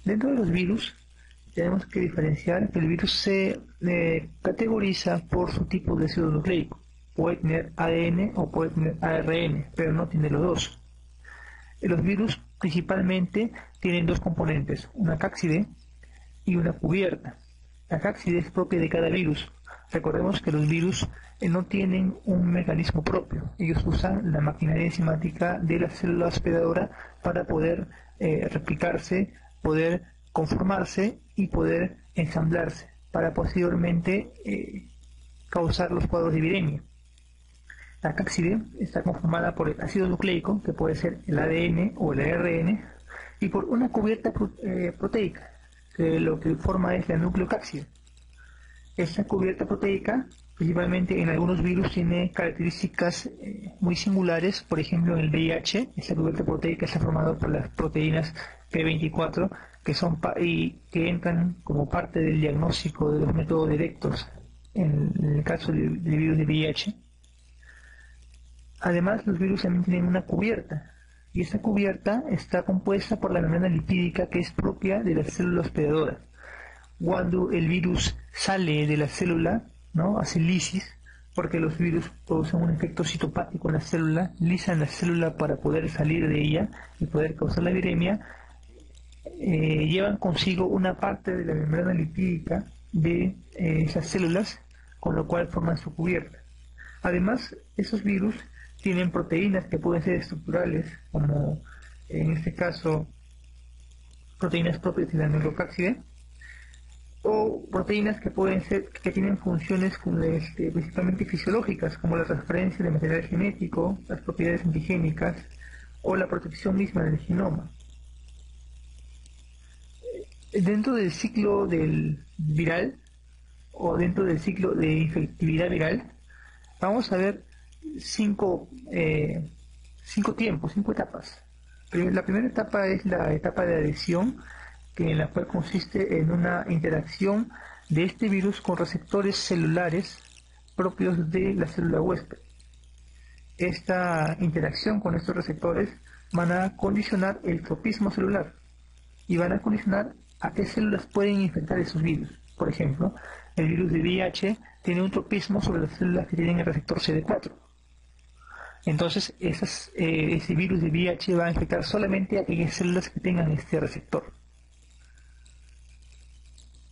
Dentro de los virus tenemos que diferenciar que el virus se categoriza por su tipo de ácido nucleico. Puede tener ADN o puede tener ARN, pero no tiene los dos. Los virus principalmente tienen dos componentes, una cápside y una cubierta. La cápside es propia de cada virus. Recordemos que los virus no tienen un mecanismo propio. Ellos usan la maquinaria enzimática de la célula hospedadora para poder replicarse, poder conformarse y poder ensamblarse para posteriormente causar los cuadros de viremia. La cápside está conformada por el ácido nucleico, que puede ser el ADN o el ARN, y por una cubierta proteica, que lo que forma es la nucleocápside. Esta cubierta proteica, principalmente en algunos virus, tiene características muy singulares. Por ejemplo, en el VIH, esta cubierta proteica está formada por las proteínas P24, que entran como parte del diagnóstico de los métodos directos en el caso del virus de VIH. Además, los virus también tienen una cubierta, y esta cubierta está compuesta por la membrana lipídica que es propia de la célula hospedadora. Cuando el virus sale de la célula, ¿no?, hace lisis, porque los virus producen un efecto citopático en la célula, lisan la célula para poder salir de ella y poder causar la viremia, llevan consigo una parte de la membrana lipídica de esas células, con lo cual forman su cubierta. Además, esos virus tienen proteínas que pueden ser estructurales, como en este caso proteínas propias de la nucleocápside, o proteínas que tienen funciones principalmente fisiológicas, como la transferencia de material genético, las propiedades antigénicas o la protección misma del genoma. Dentro del ciclo del viral o dentro del ciclo de infectividad viral, vamos a ver cinco etapas. La primera etapa es la etapa de adhesión, en la cual consiste en una interacción de este virus con receptores celulares propios de la célula huésped. Esta interacción con estos receptores van a condicionar el tropismo celular y van a condicionar a qué células pueden infectar esos virus. Por ejemplo, el virus de VIH tiene un tropismo sobre las células que tienen el receptor CD4. Entonces, ese virus de VIH va a infectar solamente a aquellas células que tengan este receptor.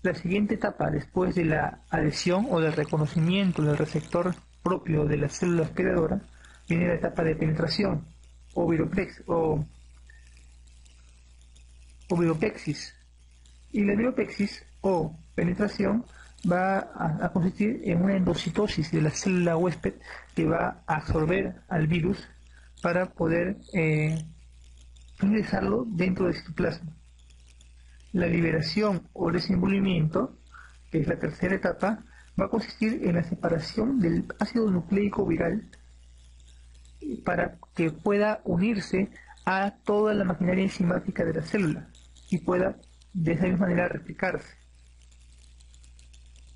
La siguiente etapa, después de la adhesión o del reconocimiento del receptor propio de la célula hospedadora, viene la etapa de penetración o viropexis. Y la viropexis o penetración va a consistir en una endocitosis de la célula huésped que va a absorber al virus para poder ingresarlo dentro del citoplasma. La liberación o desenvolvimiento, que es la tercera etapa, va a consistir en la separación del ácido nucleico viral para que pueda unirse a toda la maquinaria enzimática de la célula y pueda de esa misma manera replicarse.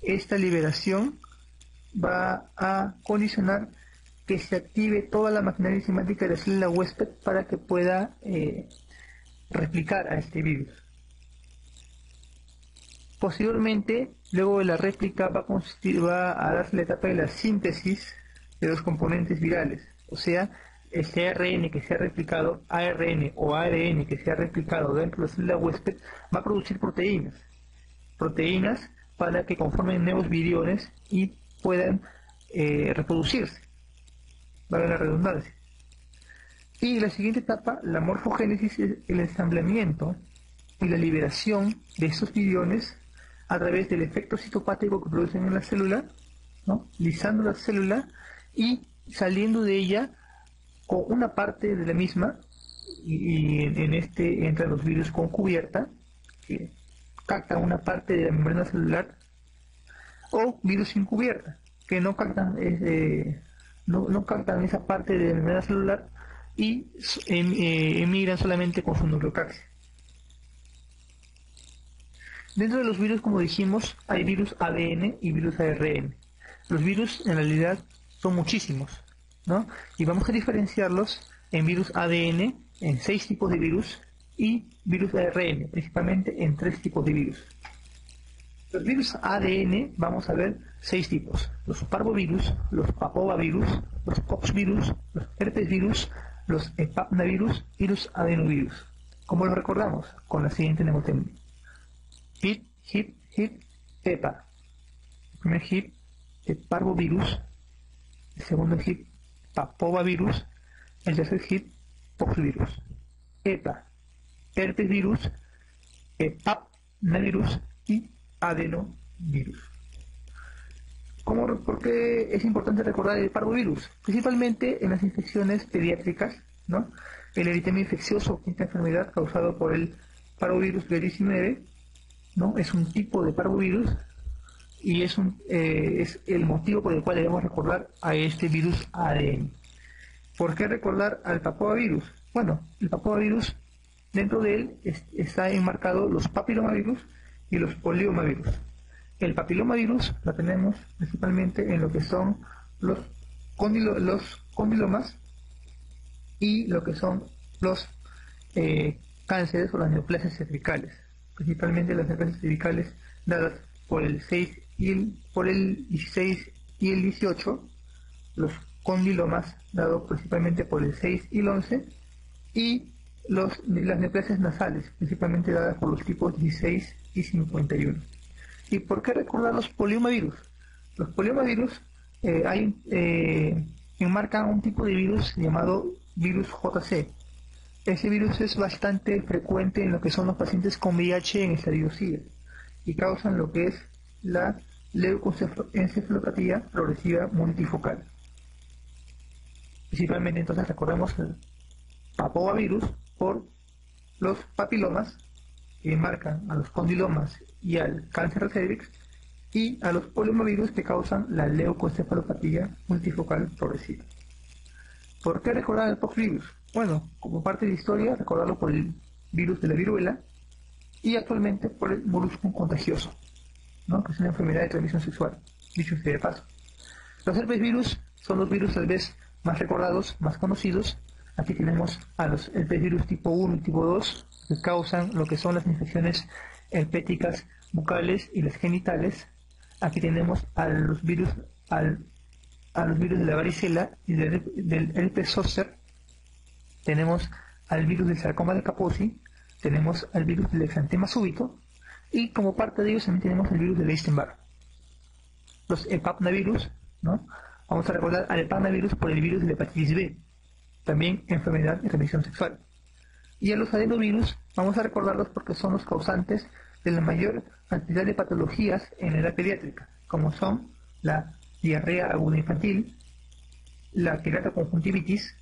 Esta liberación va a condicionar que se active toda la maquinaria enzimática de la célula huésped para que pueda replicar a este virus. Posteriormente, luego de la réplica, va a darse la etapa de la síntesis de los componentes virales, o sea, este ARN que se ha replicado, ARN o ADN que se ha replicado dentro de la célula huésped, va a producir proteínas para que conformen nuevos viriones y puedan reproducirse, valga la redundancia. Y la siguiente etapa, la morfogénesis, es el ensamblamiento y la liberación de estos viriones a través del efecto citopático que producen en la célula, ¿no?, lisando la célula y saliendo de ella con una parte de la misma, y en este entran los virus con cubierta, que captan una parte de la membrana celular, o virus sin cubierta, que no captan esa parte de la membrana celular y emigran solamente con su nucleocápside. Dentro de los virus, como dijimos, hay virus ADN y virus ARN. Los virus en realidad son muchísimos, ¿no? Y vamos a diferenciarlos en virus ADN, en 6 tipos de virus, y virus de ARN, principalmente en 3 tipos de virus. Los virus ADN vamos a ver 6 tipos: los parvovirus, los papovavirus, los poxvirus, los herpesvirus, los epapnavirus y los adenovirus. ¿Cómo lo recordamos? Con la siguiente mnemotécnica: HIP, HIP, HIP, EPA. El primer HIP, el parvovirus; el segundo HIP, papovavirus; el tercer HIP, poxvirus. EPA, herpesvirus, epapnavirus y adenovirus. ¿Por qué es importante recordar el parvovirus? Principalmente en las infecciones pediátricas, ¿no? El eritema infeccioso, esta enfermedad causada por el parvovirus B19, ¿no? Es un tipo de parvovirus y es el motivo por el cual debemos recordar a este virus ADN. ¿Por qué recordar al papovavirus? Bueno, el papovavirus, dentro de él está enmarcado los papilomavirus y los poliomavirus. El papilomavirus lo tenemos principalmente en lo que son los condilomas y lo que son los cánceres o las neoplasias cervicales, principalmente las neoplasias cervicales dadas por el 16 y el 18, los condilomas dados principalmente por el 6 y el 11, y las neoplasias nasales, principalmente dadas por los tipos 16 y 51. ¿Y por qué recordar los poliomavirus? Los poliomavirus enmarcan un tipo de virus llamado virus JC. Ese virus es bastante frecuente en lo que son los pacientes con VIH en estadio SIDA y causan lo que es la leucoencefalopatía progresiva multifocal. Principalmente entonces recordemos el papovavirus por los papilomas que marcan a los condilomas y al cáncer de cervix, y a los poliomavirus que causan la leucoencefalopatía multifocal progresiva. ¿Por qué recordar el poxvirus? Bueno, como parte de la historia, recordarlo por el virus de la viruela y actualmente por el molusco contagioso, ¿no? Que es una enfermedad de transmisión sexual, dicho sea de paso. Los herpesvirus son los virus tal vez más recordados, más conocidos. Aquí tenemos a los herpesvirus tipo 1 y tipo 2, que causan lo que son las infecciones herpéticas bucales y las genitales. Aquí tenemos a los virus de la varicela y del herpes zóster. Tenemos al virus del sarcoma de Kaposi, tenemos al virus del exantema súbito, y como parte de ellos también tenemos el virus de Epstein-Barr. Los epapnavirus, ¿no? Vamos a recordar al epapnavirus por el virus de la hepatitis B, también enfermedad de transmisión sexual. Y a los adenovirus vamos a recordarlos porque son los causantes de la mayor cantidad de patologías en la edad pediátrica, como son la diarrea aguda infantil, la queratoconjuntivitis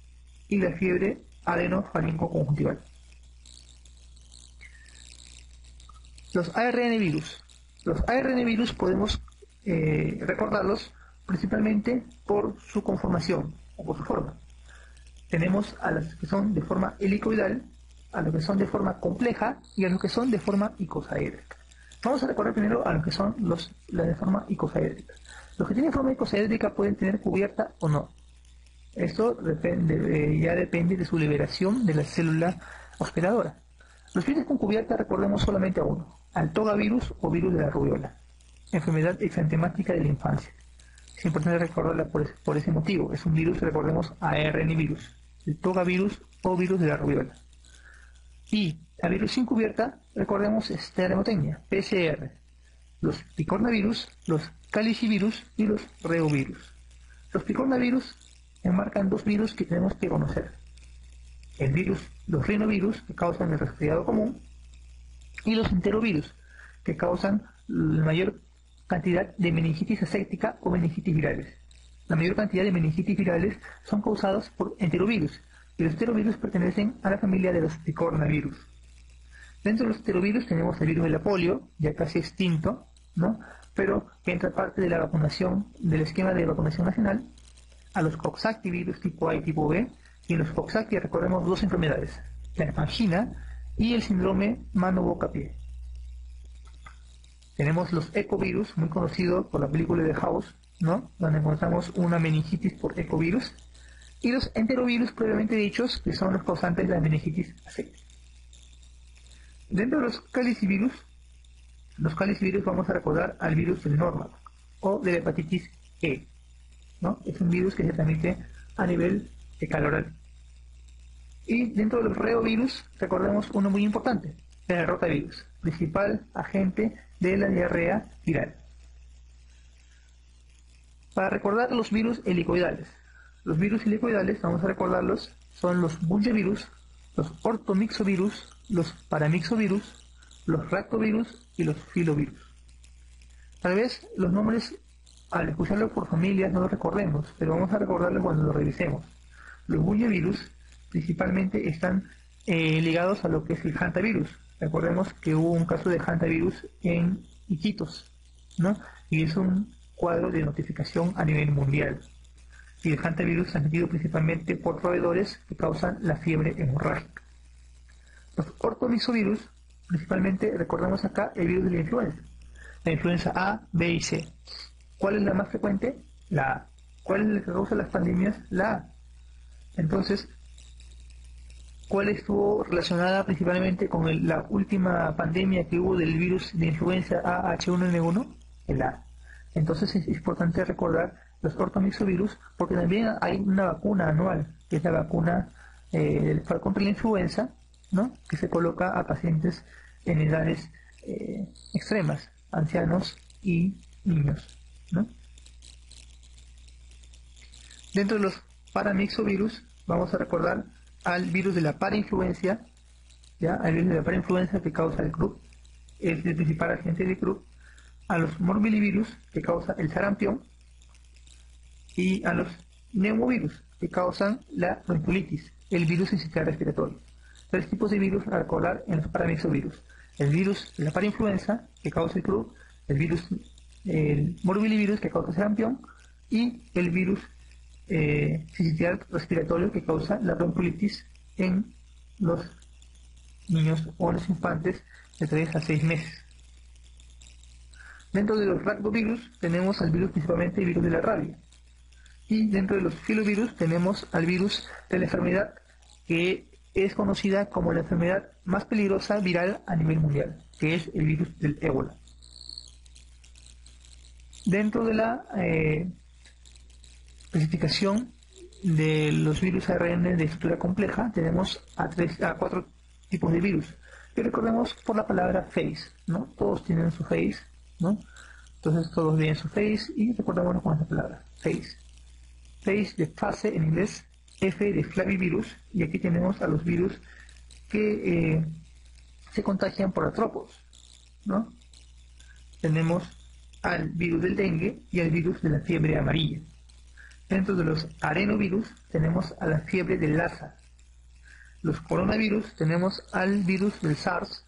y la fiebre adenofaringoconjuntival. Los ARN virus. Los ARN virus podemos recordarlos principalmente por su conformación o por su forma. Tenemos a las que son de forma helicoidal, a los que son de forma compleja y a los que son de forma icosaédrica. Vamos a recordar primero a los que son las de forma icosaédrica. Los que tienen forma icosaédrica pueden tener cubierta o no. Esto ya depende de su liberación de la célula hospedadora. Los virus con cubierta recordemos solamente a uno, al togavirus o virus de la rubiola, enfermedad exantemática de la infancia. Es importante recordarla por ese motivo. Es un virus, recordemos, ARN virus, el togavirus o virus de la rubiola. Y a virus sin cubierta, recordemos mnemotecnia, PCR, los picornavirus, los calicivirus y los reovirus. Los picornavirus enmarcan 2 virus que tenemos que conocer: los rinovirus, que causan el resfriado común, y los enterovirus, que causan la mayor cantidad de meningitis aséptica o meningitis virales. La mayor cantidad de meningitis virales son causadas por enterovirus, y los enterovirus pertenecen a la familia de los picornavirus. Dentro de los enterovirus tenemos el virus de la polio, ya casi extinto, ¿no? Pero que entra parte de la vacunación, del esquema de vacunación nacional, a los coxsackie tipo A y tipo B, y en los coxsackie recordemos 2 enfermedades: la angina y el síndrome mano-boca-pie. Tenemos los ecovirus, muy conocidos por la película de House, ¿no? Donde encontramos una meningitis por ecovirus, y los enterovirus previamente dichos, que son los causantes de la meningitis aséptica. Dentro de los calicivirus vamos a recordar al virus del Norovirus o de la hepatitis E, ¿no? Es un virus que se transmite a nivel oral. Y dentro de los reovirus, recordemos uno muy importante, el rotavirus, principal agente de la diarrea viral. Para recordar los virus helicoidales. Los virus helicoidales, vamos a recordarlos, son los bungevirus, los ortomixovirus, los paramixovirus, los ractovirus y los filovirus. Tal vez los nombres, al escucharlos por familias, no los recordemos, pero vamos a recordarlos cuando los revisemos. Los bungevirus principalmente están ligados a lo que es el hantavirus. Recordemos que hubo un caso de hantavirus en Iquitos, ¿no? Y es un cuadro de notificación a nivel mundial. Y el hantavirus transmitido principalmente por roedores que causan la fiebre hemorrágica. Los ortomixovirus, principalmente recordemos acá el virus de la influenza A, B y C. ¿Cuál es la más frecuente? La A. ¿Cuál es la que causa las pandemias? La A. Entonces, ¿cuál estuvo relacionada principalmente con la última pandemia que hubo del virus de influenza A H1N1? El A. Entonces es importante recordar los ortomixovirus porque también hay una vacuna anual, que es la vacuna contra la influenza, ¿no? Que se coloca a pacientes en edades extremas, ancianos y niños, ¿no? Dentro de los paramixovirus vamos a recordar al virus de la parainfluencia, ¿ya? Al virus de la parainfluenza que causa el croup, es el principal agente del croup, a los morbillivirus que causa el sarampión y a los neumovirus que causan la bronquiolitis, el virus sincitial respiratorio. Tres tipos de virus a recordar en los paramixovirus: el virus de la parainfluenza que causa el croup, el morbillivirus que causa el sarampión y el virus sincitial respiratorio que causa la bronquiolitis en los niños o los infantes de 3 a 6 meses. Dentro de los ractovirus tenemos al virus principalmente el virus de la rabia. Y dentro de los filovirus tenemos al virus de la enfermedad que es conocida como la enfermedad más peligrosa viral a nivel mundial, que es el virus del ébola. Dentro de la clasificación de los virus ARN de estructura compleja tenemos a 4 tipos de virus. Y recordemos por la palabra phase, ¿no? Todos tienen su phase, ¿no? Entonces todos leen su phase y recordémonos con esta palabra, phase. Phase de fase en inglés, F de flavivirus, y aquí tenemos a los virus que se contagian por artrópodos, ¿no? Tenemos al virus del dengue y al virus de la fiebre amarilla. Dentro de los arenovirus tenemos a la fiebre del Lassa. Los coronavirus tenemos al virus del SARS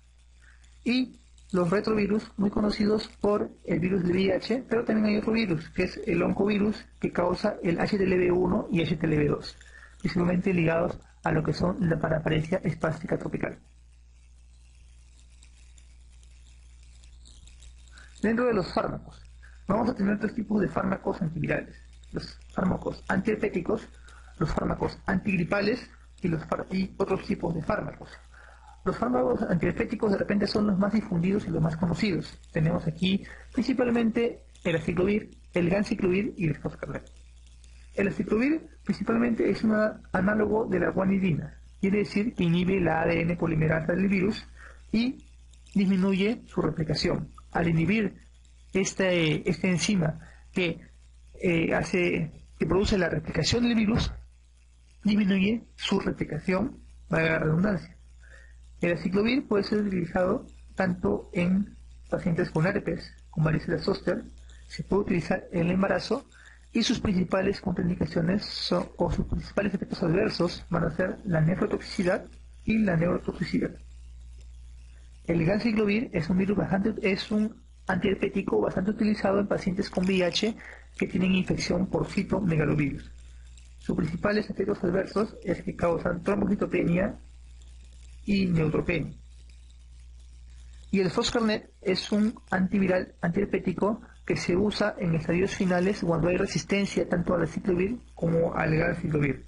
y los retrovirus muy conocidos por el virus del VIH, pero también hay otro virus que es el oncovirus que causa el HTLV1 y HTLV2, principalmente ligados a lo que son la paraparesia espástica tropical. Dentro de los fármacos, vamos a tener 3 tipos de fármacos antivirales: los fármacos antiherpéticos, los fármacos antigripales y otros tipos de fármacos. Los fármacos antiherpéticos de repente son los más difundidos y los más conocidos. Tenemos aquí principalmente el aciclovir, el ganciclovir y el foscarnet. El aciclovir principalmente es un análogo de la guanidina, quiere decir que inhibe la ADN polimerasa del virus y disminuye su replicación. Al inhibir esta enzima que produce la replicación del virus, disminuye su replicación, valga la redundancia. El aciclovir puede ser utilizado tanto en pacientes con herpes, con varicela zoster, se puede utilizar en el embarazo y sus principales contraindicaciones sus principales efectos adversos van a ser la nefrotoxicidad y la neurotoxicidad. El ganciclovir es un antiherpético bastante utilizado en pacientes con VIH que tienen infección por citomegalovirus. Sus principales efectos adversos es que causan trombocitopenia y neutropenia. Y el foscarnet es un antiviral antiherpético que se usa en estadios finales cuando hay resistencia tanto al aciclovir como al ganciclovir.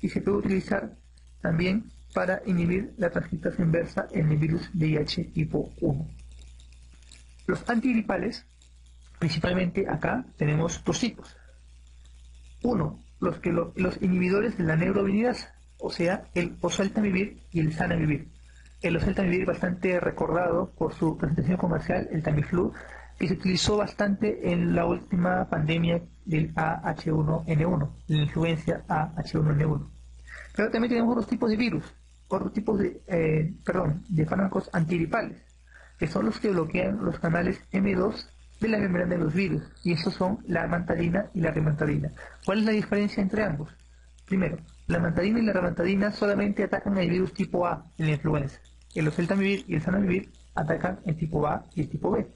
Y se puede utilizar también para inhibir la transcriptasa inversa en el virus VIH tipo 1. Los antigripales, principalmente acá tenemos dos tipos. Uno, los inhibidores de la neuraminidasa, o sea, el oseltamivir y el zanamivir. El oseltamivir bastante recordado por su presentación comercial, el Tamiflu, que se utilizó bastante en la última pandemia del AH1N1, la influencia AH1N1. Pero también tenemos otros tipos de virus, otros tipos de fármacos antigripales, que son los que bloquean los canales M2 de la membrana de los virus, y estos son la amantadina y la rimantadina. ¿Cuál es la diferencia entre ambos? Primero, la amantadina y la rimantadina solamente atacan el virus tipo A en la influenza. El oseltamivir y el zanamivir atacan el tipo A y el tipo B.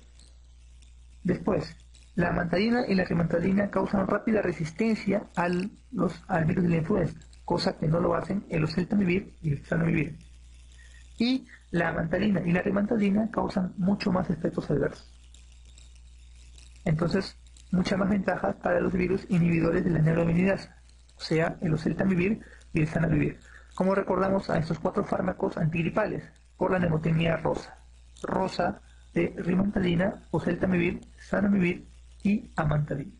Después, la amantadina y la rimantadina causan rápida resistencia al virus de la influenza, cosa que no lo hacen el oseltamivir y el zanamivir. Y la amantadina y la rimantadina causan mucho más efectos adversos. Entonces, muchas más ventajas para los virus inhibidores de la neuraminidasa, o sea, el oseltamivir y el zanamivir. Como recordamos a estos cuatro fármacos antigripales por la neumonía rosa de rimantadina, oseltamivir, zanamivir y amantadina.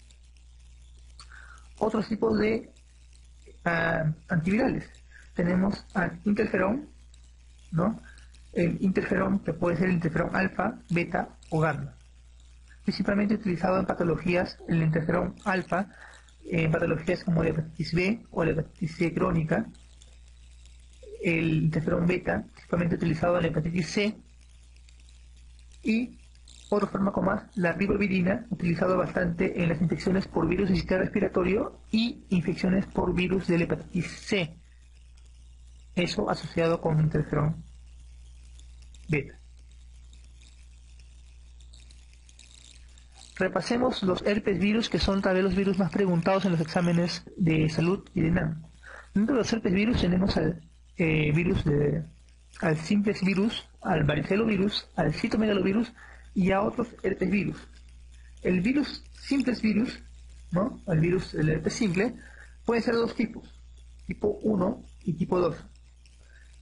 Otros tipos de antivirales. Tenemos al interferón, ¿no? El interferón, que puede ser el interferón alfa, beta o gamma. Principalmente utilizado en patologías, el interferón alfa, en patologías como la hepatitis B o la hepatitis C crónica. El interferón beta, principalmente utilizado en la hepatitis C. Y otro fármaco más, la ribavirina, utilizado bastante en las infecciones por virus del sistema respiratorio y infecciones por virus de la hepatitis C. Eso asociado con interferón beta. Repasemos los herpes virus, que son tal vez los virus más preguntados en los exámenes de salud y de NAM. Dentro de los herpes virus tenemos al simplex virus, al varicelovirus, al citomegalovirus y a otros herpes virus. El virus simplex virus, ¿no? El virus del herpes simple, puede ser de dos tipos, tipo 1 y tipo 2.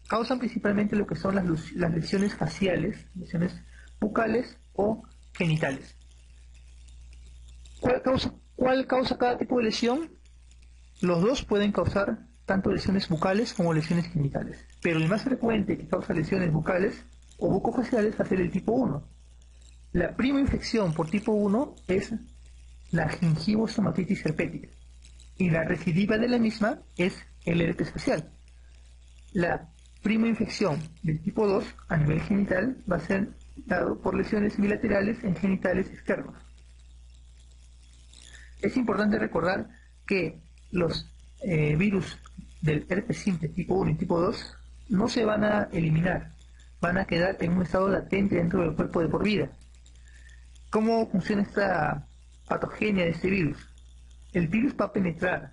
Causan principalmente lo que son las lesiones faciales, lesiones bucales o genitales. ¿Cuál causa cada tipo de lesión? Los dos pueden causar tanto lesiones bucales como lesiones genitales, pero el más frecuente que causa lesiones bucales o bucofaciales va a ser el tipo 1. La prima infección por tipo 1 es la gingivostomatitis herpética y la recidiva de la misma es el herpes facial. La prima infección del tipo 2 a nivel genital va a ser dado por lesiones bilaterales en genitales externos. Es importante recordar que los virus del herpes simple tipo 1 y tipo 2 no se van a eliminar, van a quedar en un estado latente dentro del cuerpo de por vida. ¿Cómo funciona esta patogenia de este virus? El virus va a penetrar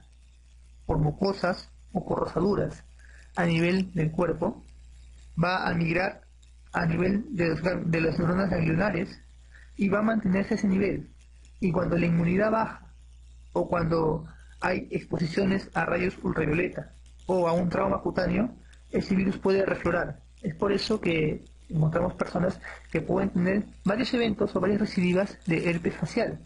por mucosas o por rosaduras a nivel del cuerpo, va a migrar a nivel de las neuronas ganglionares y va a mantenerse a ese nivel. Y cuando la inmunidad baja o cuando hay exposiciones a rayos ultravioleta o a un trauma cutáneo, ese virus puede reflorar. Es por eso que encontramos personas que pueden tener varios eventos o varias recidivas de herpes facial,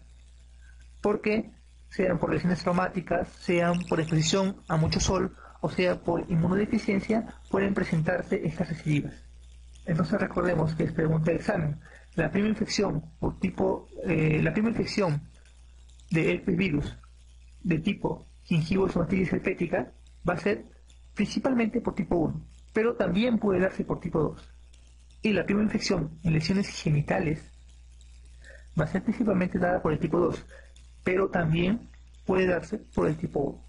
porque sean por lesiones traumáticas, sean por exposición a mucho sol o sea por inmunodeficiencia, pueden presentarse estas recidivas. Entonces recordemos que es pregunta de examen. La primera infección de herpes virus de tipo gingivostomatitis herpética va a ser principalmente por tipo 1, pero también puede darse por tipo 2. Y la primera infección en lesiones genitales va a ser principalmente dada por el tipo 2, pero también puede darse por el tipo 1.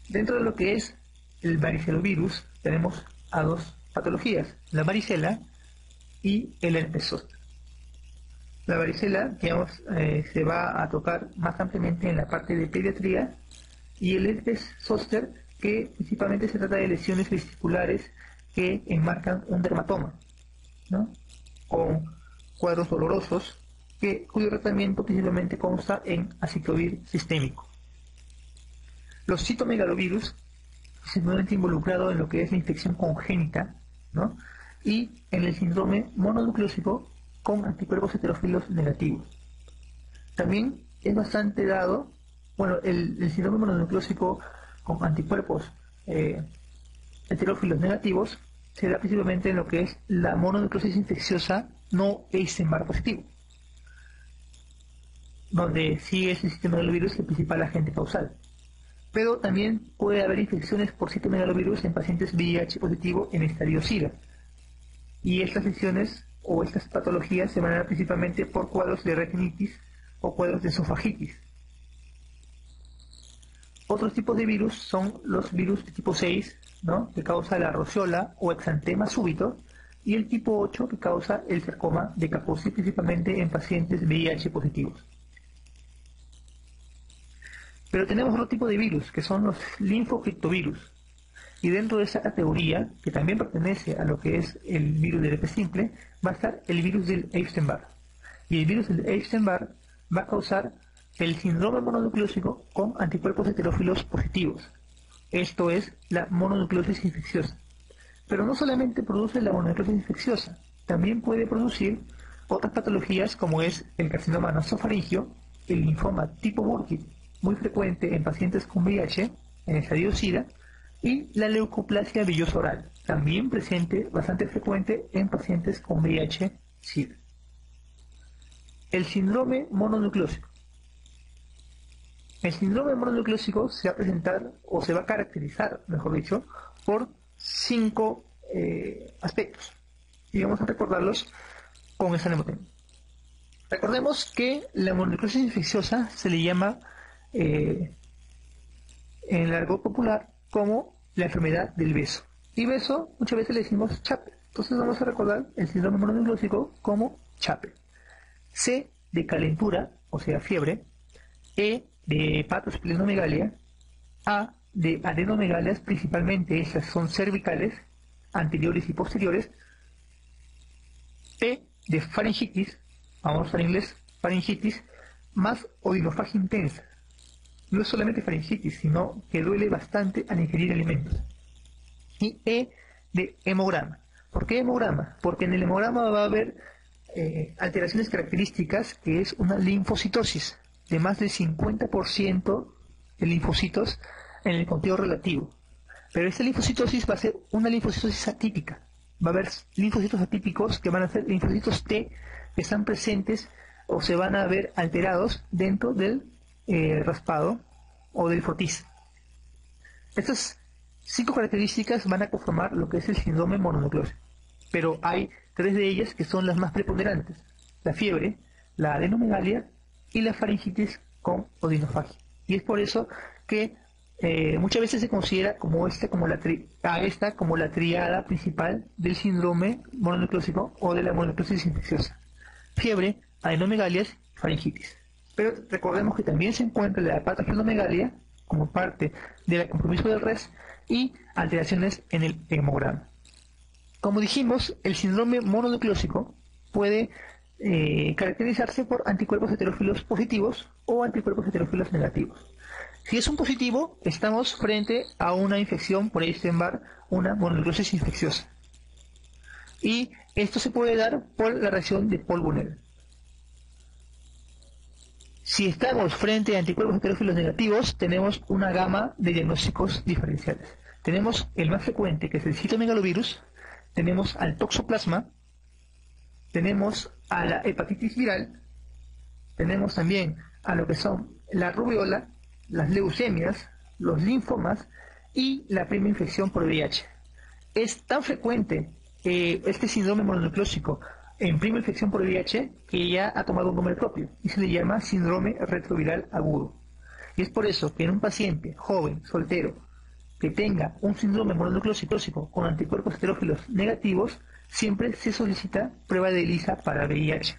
Dentro de lo que es el varicelovirus tenemos a dos patologías, la varicela y el herpes zóster. La varicela, se va a tocar más ampliamente en la parte de pediatría, y el herpes zóster, que principalmente se trata de lesiones vesiculares que enmarcan un dermatoma, ¿no? Con cuadros dolorosos, cuyo tratamiento principalmente consta en aciclovir sistémico. Los citomegalovirus simplemente involucrado en lo que es la infección congénita, ¿no? Y en el síndrome mononucleósico con anticuerpos heterófilos negativos. También es bastante dado, bueno, el síndrome mononucleósico con anticuerpos heterófilos negativos se da principalmente en lo que es la mononucleosis infecciosa no Epstein-Barr positivo, donde sí es el citomegalovirus el principal agente causal. Pero también puede haber infecciones por citomegalovirus en pacientes VIH positivo en estadio SIDA. Y estas lesiones o estas patologías se van a dar principalmente por cuadros de retinitis o cuadros de esofagitis. Otros tipos de virus son los virus de tipo 6, ¿no?, que causa la rociola o exantema súbito, y el tipo 8 que causa el sarcoma de Kaposi, principalmente en pacientes VIH positivos. Pero tenemos otro tipo de virus, que son los linfocriptovirus. Y dentro de esa categoría, que también pertenece a lo que es el virus del herpes simple, va a estar el virus del Epstein-Barr. Y el virus del Epstein-Barr va a causar el síndrome mononucleósico con anticuerpos heterófilos positivos. Esto es la mononucleosis infecciosa. Pero no solamente produce la mononucleosis infecciosa, también puede producir otras patologías como es el carcinoma nasofaringio, el linfoma tipo Burkitt, muy frecuente en pacientes con VIH, en estadio SIDA, y la leucoplasia villosa oral, también presente, bastante frecuente en pacientes con VIH-SIDA. El síndrome mononucleósico. El síndrome mononucleósico se va a presentar, o se va a caracterizar, mejor dicho, por 5 aspectos. Y vamos a recordarlos con esta mnemotecnia. Recordemos que la mononucleosis infecciosa se le llama en el argot popular como la enfermedad del beso. Y beso muchas veces le decimos chape. Entonces vamos a recordar el síndrome mononucleósico como chape. C de calentura, o sea fiebre. E de hepatosplenomegalia. A de adenomegalias, principalmente esas son cervicales, anteriores y posteriores. P de faringitis, vamos a usar en inglés, faringitis, más odinofagia intensa. No es solamente faringitis, sino que duele bastante al ingerir alimentos. Y E de hemograma. ¿Por qué hemograma? Porque en el hemograma va a haber alteraciones características, que es una linfocitosis de más del 50% de linfocitos en el conteo relativo. Pero esta linfocitosis va a ser una linfocitosis atípica. Va a haber linfocitos atípicos que van a ser linfocitos T, que están presentes o se van a ver alterados dentro del raspado o del frotis. Estas 5 características van a conformar lo que es el síndrome mononucleósico, pero hay 3 de ellas que son las más preponderantes: la fiebre, la adenomegalia y la faringitis con odinofagia. Y es por eso que muchas veces se considera como como la triada principal del síndrome mononucleósico o de la mononucleosis infecciosa: fiebre, adenomegalias, faringitis. Pero recordemos que también se encuentra la hepatosplenomegalia como parte del compromiso del res y alteraciones en el hemograma. Como dijimos, el síndrome mononucleósico puede caracterizarse por anticuerpos heterófilos positivos o anticuerpos heterófilos negativos. Si es un positivo, estamos frente a una infección por Epstein-Barr, una mononucleosis infecciosa. Y esto se puede dar por la reacción de Paul-Bunel. Si estamos frente a anticuerpos heterófilos negativos, tenemos una gama de diagnósticos diferenciales. Tenemos el más frecuente, que es el citomegalovirus, tenemos al toxoplasma, tenemos a la hepatitis viral, tenemos también a lo que son la rubiola, las leucemias, los linfomas y la prima infección por VIH. Es tan frecuente este síndrome mononucleósico en prima infección por VIH que ya ha tomado un nombre propio y se le llama síndrome retroviral agudo. Y es por eso que en un paciente joven, soltero, que tenga un síndrome mononucleósico con anticuerpos heterófilos negativos, siempre se solicita prueba de ELISA para VIH.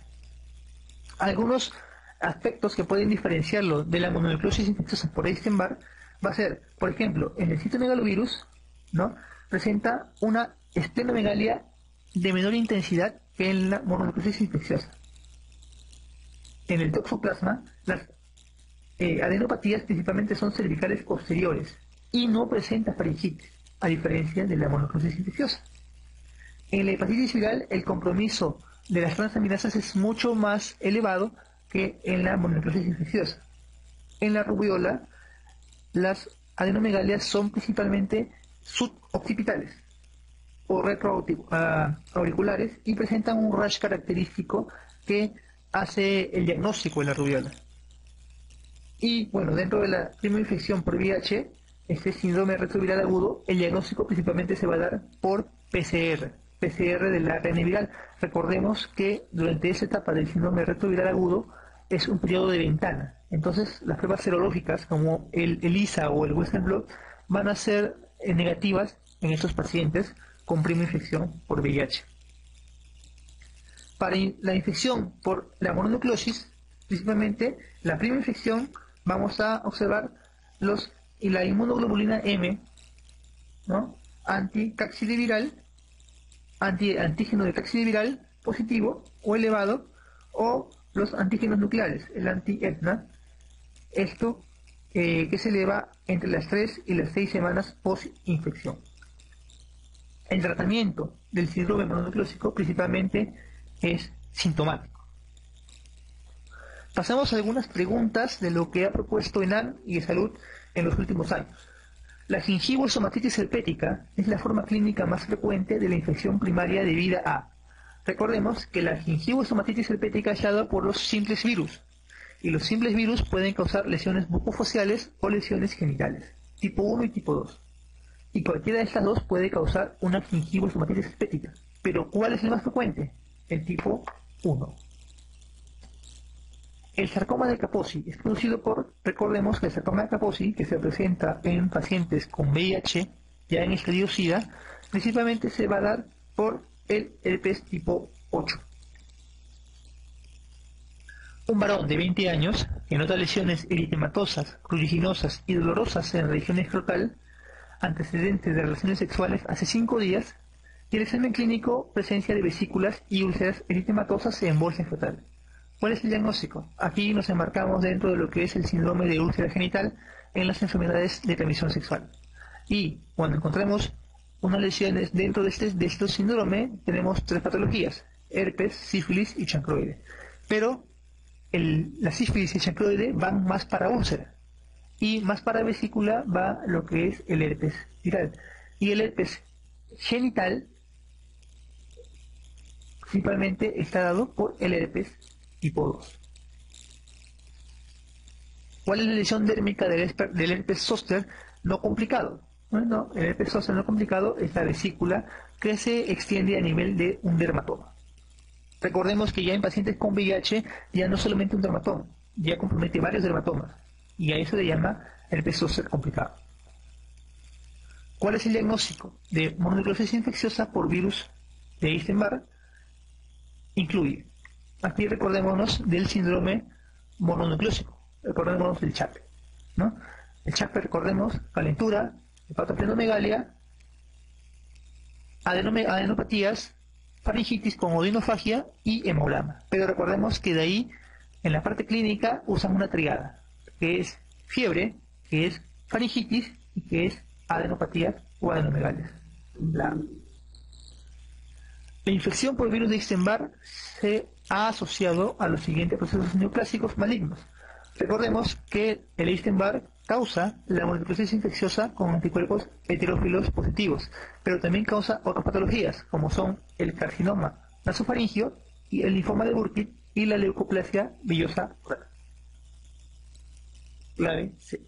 Algunos aspectos que pueden diferenciarlo de la mononucleosis infecciosa por Epstein-Barr va a ser, por ejemplo, en el citomegalovirus, ¿no?, presenta una esplenomegalia de menor intensidad que en la mononucleosis infecciosa. En el toxoplasma, las adenopatías principalmente son cervicales posteriores y no presenta faringitis, a diferencia de la mononucleosis infecciosa. En la hepatitis viral, el compromiso de las transaminasas es mucho más elevado que en la mononucleosis infecciosa. En la rubiola, las adenomegalias son principalmente suboccipitales o retroauriculares y presentan un rash característico que hace el diagnóstico de la rubiola. Y bueno, dentro de la primera infección por VIH, este síndrome retroviral agudo, el diagnóstico principalmente se va a dar por PCR del ARN viral. Recordemos que durante esa etapa del síndrome retroviral agudo es un periodo de ventana. Entonces, las pruebas serológicas como el ELISA o el Western blot van a ser negativas en estos pacientes con primera infección por VIH. Para la infección por la mononucleosis, principalmente la primera infección, vamos a observar la inmunoglobulina M, ¿no? Anticaxidiviral, antígeno de caxidiviral positivo o elevado, o los antígenos nucleares, el anti-ETNA, esto que se eleva entre las 3 y las 6 semanas post-infección. El tratamiento del síndrome mononucleósico principalmente es sintomático. Pasamos a algunas preguntas de lo que ha propuesto ENAN y Salud en los últimos años. La gingivostomatitis herpética es la forma clínica más frecuente de la infección primaria debida a. Recordemos que la gingivostomatitis herpética es dada por los simples virus, y los simples virus pueden causar lesiones bucofaciales o lesiones genitales, tipo 1 y tipo 2. Y cualquiera de estas dos puede causar una gingivostomatitis herpética. Pero ¿cuál es el más frecuente? El tipo 1. El sarcoma de Kaposi es producido por, recordemos que el sarcoma de Kaposi, que se presenta en pacientes con VIH, ya en estadio SIDA, principalmente se va a dar por el herpes tipo 8. Un varón de 20 años que nota lesiones eritematosas, pruriginosas y dolorosas en la región escrotal, antecedentes de relaciones sexuales hace 5 días, y el examen clínico presencia de vesículas y úlceras eritematosas en bolsa escrotal. ¿Cuál es el diagnóstico? Aquí nos enmarcamos dentro de lo que es el síndrome de úlcera genital en las enfermedades de transmisión sexual. Y cuando encontremos unas lesiones dentro de estos síndrome, tenemos 3 patologías: herpes, sífilis y chancroide. Pero la sífilis y el chancroide van más para úlcera, y más para vesícula va lo que es el herpes viral. Y el herpes genital principalmente está dado por el herpes tipo 2. ¿Cuál es la lesión dérmica del herpes zóster no complicado? Bueno, el herpes zóster no complicado es la vesícula que se extiende a nivel de un dermatoma. Recordemos que ya en pacientes con VIH ya no solamente un dermatoma, ya compromete varios dermatomas, y a eso le llama herpes zóster complicado. ¿Cuál es el diagnóstico de mononucleosis infecciosa por virus de Epstein-Barr? Incluye, aquí recordémonos del síndrome mononucleósico, recordémonos del CHAPE, ¿no? El CHAPE, recordemos, calentura, hepatoplenomegalia, adenopatías, faringitis con odinofagia y hemograma. Pero recordemos que de ahí, en la parte clínica, usan una triada, que es fiebre, que es faringitis y que es adenopatías o adenomegalias. La infección por virus de Epstein-Barr se ha asociado a los siguientes procesos neoplásicos malignos. Recordemos que el Epstein-Barr causa la mononucleosis infecciosa con anticuerpos heterófilos positivos, pero también causa otras patologías, como son el carcinoma nasofaringio y el linfoma de Burkitt y la leucoplasia villosa oral. Clave C.